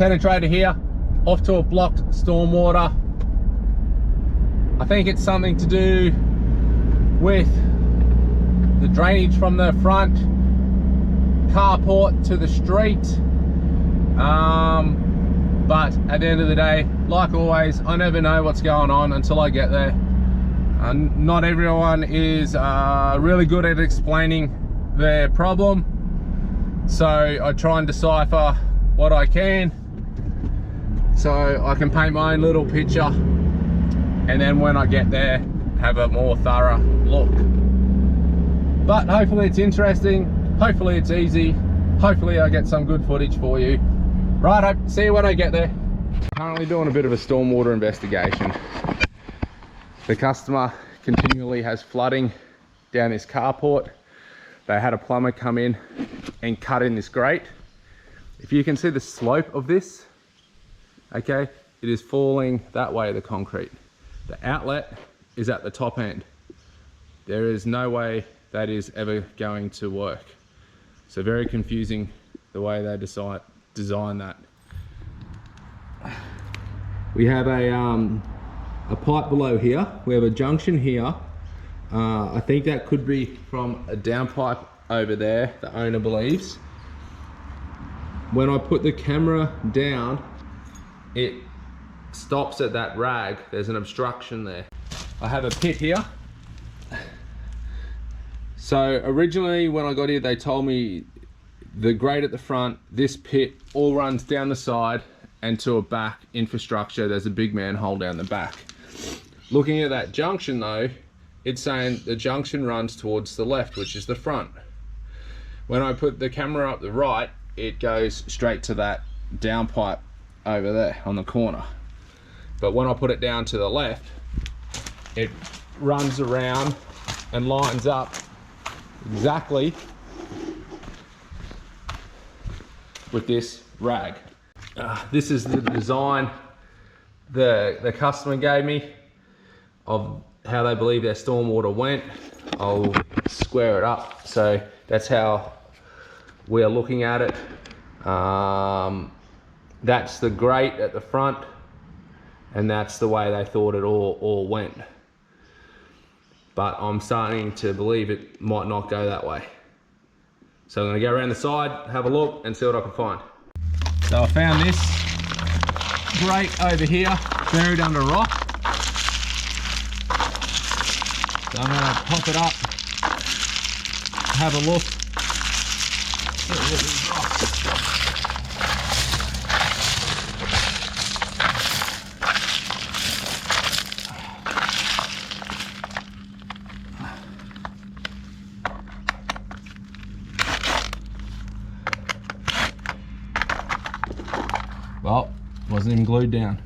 penetrator here, off to a blocked stormwater. I think it's something to do with the drainage from the front carport to the street. But at the end of the day, like always, I never know what's going on until I get there. Not everyone is really good at explaining their problem, so I try and decipher what I can so I can paint my own little picture, and then when I get there, have a more thorough look. But hopefully it's interesting, hopefully it's easy, hopefully I get some good footage for you. Right, see you when I get there. Currently doing a bit of a stormwater investigation. The customer continually has flooding down this carport. They had a plumber come in and cut in this grate. If you can see the slope of this, okay, it is falling that way, the concrete. The outlet is at the top end. There is no way that is ever going to work. So very confusing the way they design that. We have a pipe below here. We have a junction here. I think that could be from a downpipe over there, the owner believes. When I put the camera down, it stops at that rag. There's an obstruction there. I have a pit here. So originally when I got here, they told me the grate at the front, this pit all runs down the side and to a back infrastructure. There's a big manhole down the back. Looking at that junction though, it's saying the junction runs towards the left, which is the front. When I put the camera up the right, it goes straight to that downpipe over there on the corner. But when I put it down to the left, it runs around and lines up exactly with this rag. This is the design the customer gave me of how they believe their stormwater went. I'll square it up. So that's how we are looking at it. That's the grate at the front, and that's the way they thought it all went. But I'm starting to believe it might not go that way. So I'm gonna go around the side, have a look, and see what I can find. So I found this grate over here, buried under rock. So I'm gonna pop it up, have a look. See what these rocks. Well, wasn't even glued down.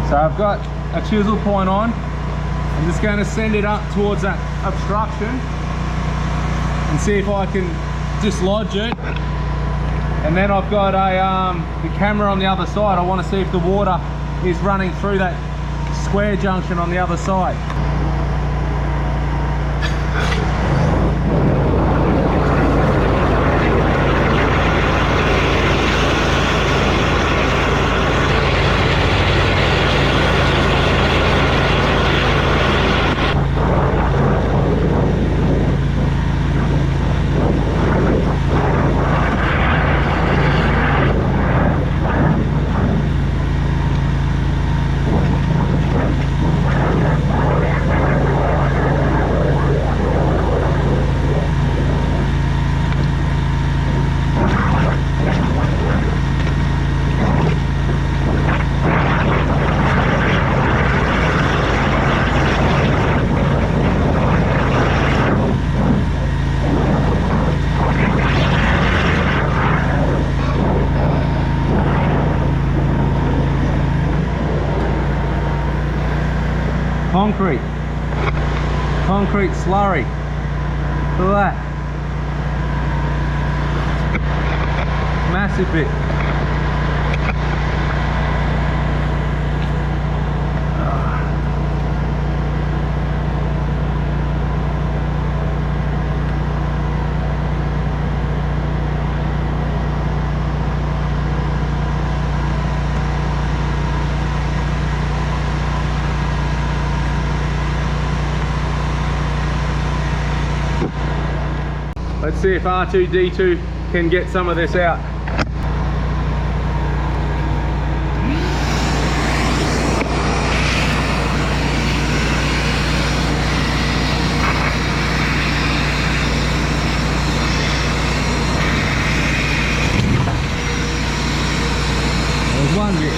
So I've got a chisel point on. I'm just going to send it up towards that obstruction and see if I can dislodge it. And then I've got the camera on the other side. I want to see if the water is running through that square junction on the other side. Concrete. Concrete slurry. Look at that. Massive bit. Let's see if R2-D2 can get some of this out. There's one bit.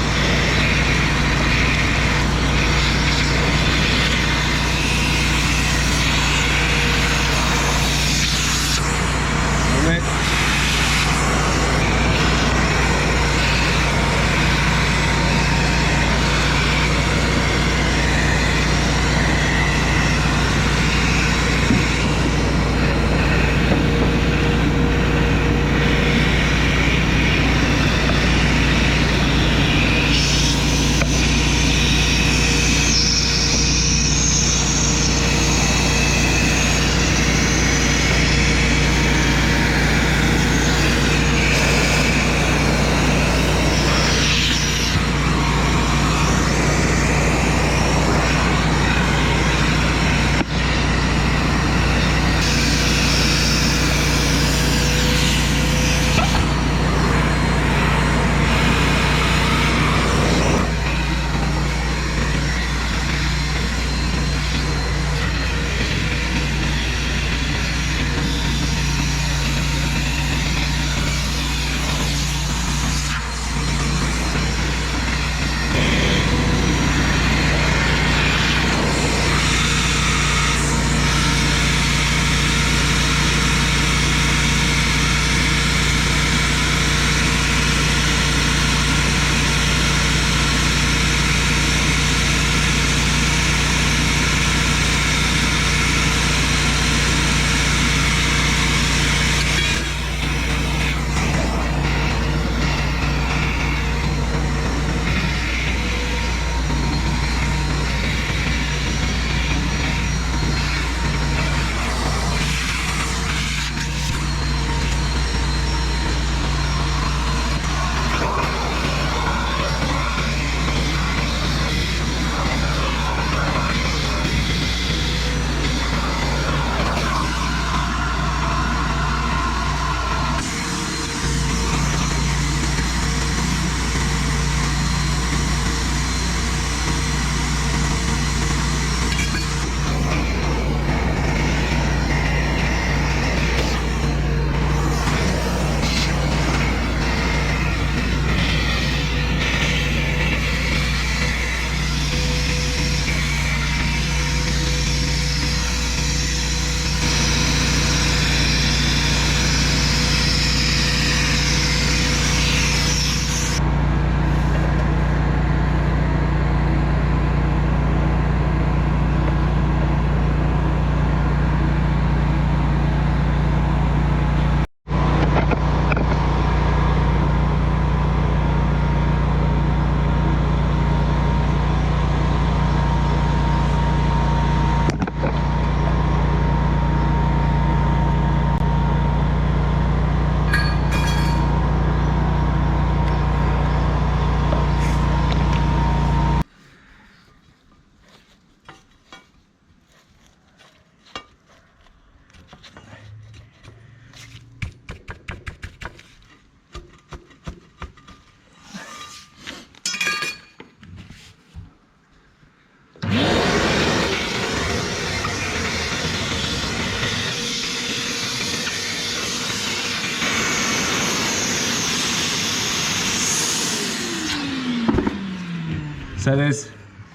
So there's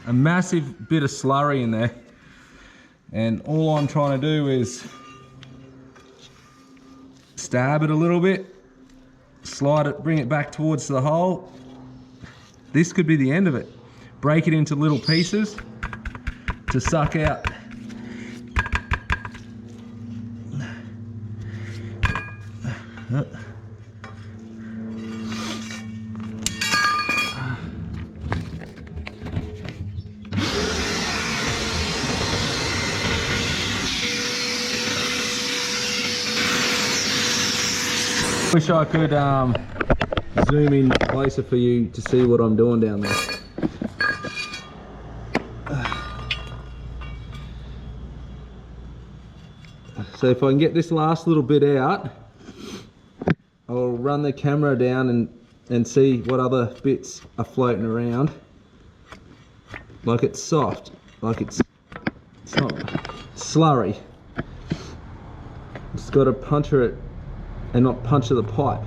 a massive bit of slurry in there, and all I'm trying to do is stab it a little bit, slide it, bring it back towards the hole. This could be the end of it. Break it into little pieces to suck out Wish I could zoom in closer for you to see what I'm doing down there. So if I can get this last little bit out, I'll run the camera down and see what other bits are floating around. Like it's soft, like it's not slurry. Just got to puncture it and not puncture the pipe.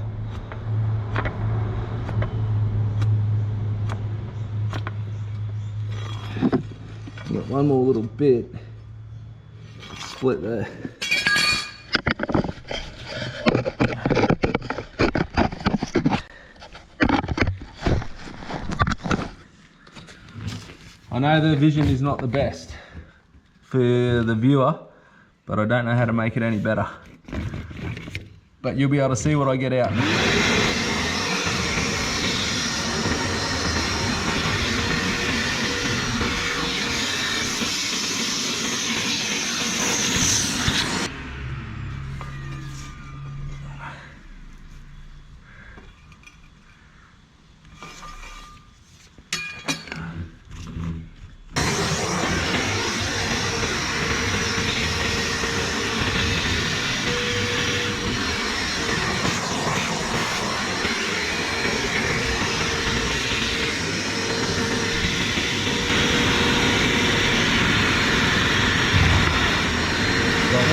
Got one more little bit, split there. I know the vision is not the best for the viewer, but I don't know how to make it any better. But you'll be able to see what I get out.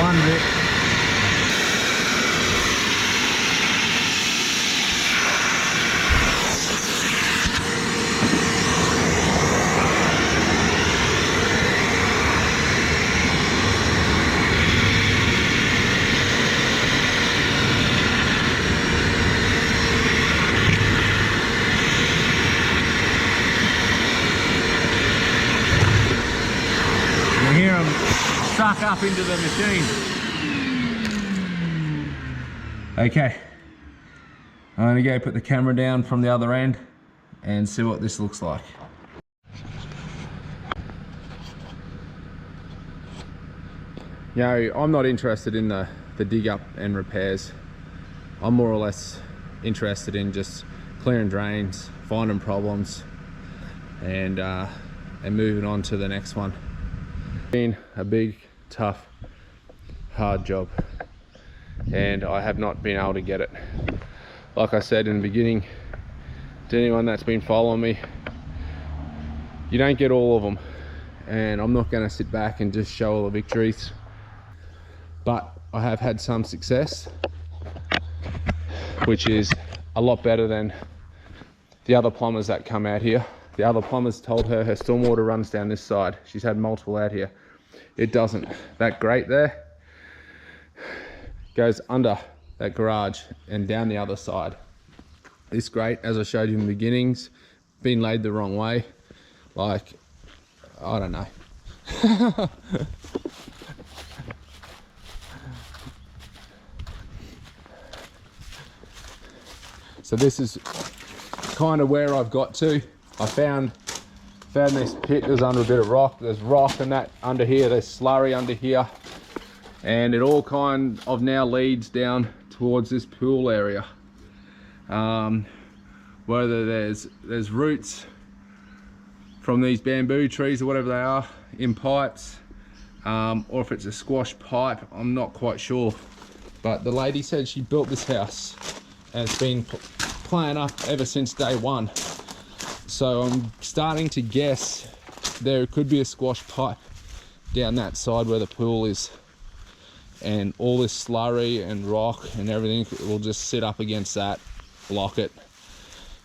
One bit. You hear them suck up into the machine. Okay, I'm gonna go put the camera down from the other end and see what this looks like. You know, I'm not interested in the dig up and repairs. I'm more or less interested in just clearing drains, finding problems, and moving on to the next one. Been a big, tough, hard job, and I have not been able to get it. Like I said in the beginning, to anyone that's been following me, you don't get all of them, and I'm not going to sit back and just show all the victories, but I have had some success, which is a lot better than the other plumbers that come out here. The other plumbers told her stormwater runs down this side. She's had multiple out here. It doesn't. That grate there goes under that garage and down the other side. This grate, as I showed you in the beginnings, been laid the wrong way. Like, I don't know. So this is kind of where I've got to. I found this pit. It was under a bit of rock. There's rock and that under here. There's slurry under here, and it all kind of now leads down towards this pool area. Whether there's roots from these bamboo trees or whatever they are in pipes, or if it's a squash pipe, I'm not quite sure. But the lady said she built this house and it's been playing up ever since day one. So I'm starting to guess there could be a squash pipe down that side where the pool is, and all this slurry and rock and everything will just sit up against that, block it,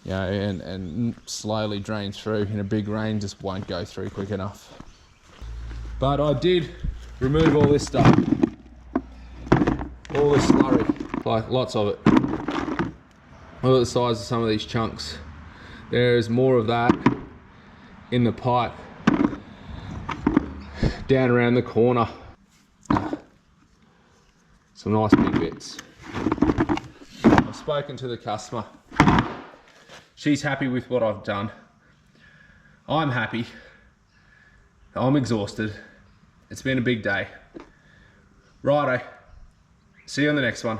you know, and slowly drain through. In a big rain, just won't go through quick enough. But I did remove all this stuff, all this slurry, like lots of it. Look at the size of some of these chunks. There's more of that in the pipe down around the corner. Some nice big bits. spoken to the customer. She's happy with what I've done. I'm happy. I'm exhausted. It's been a big day. Righto. See you on the next one.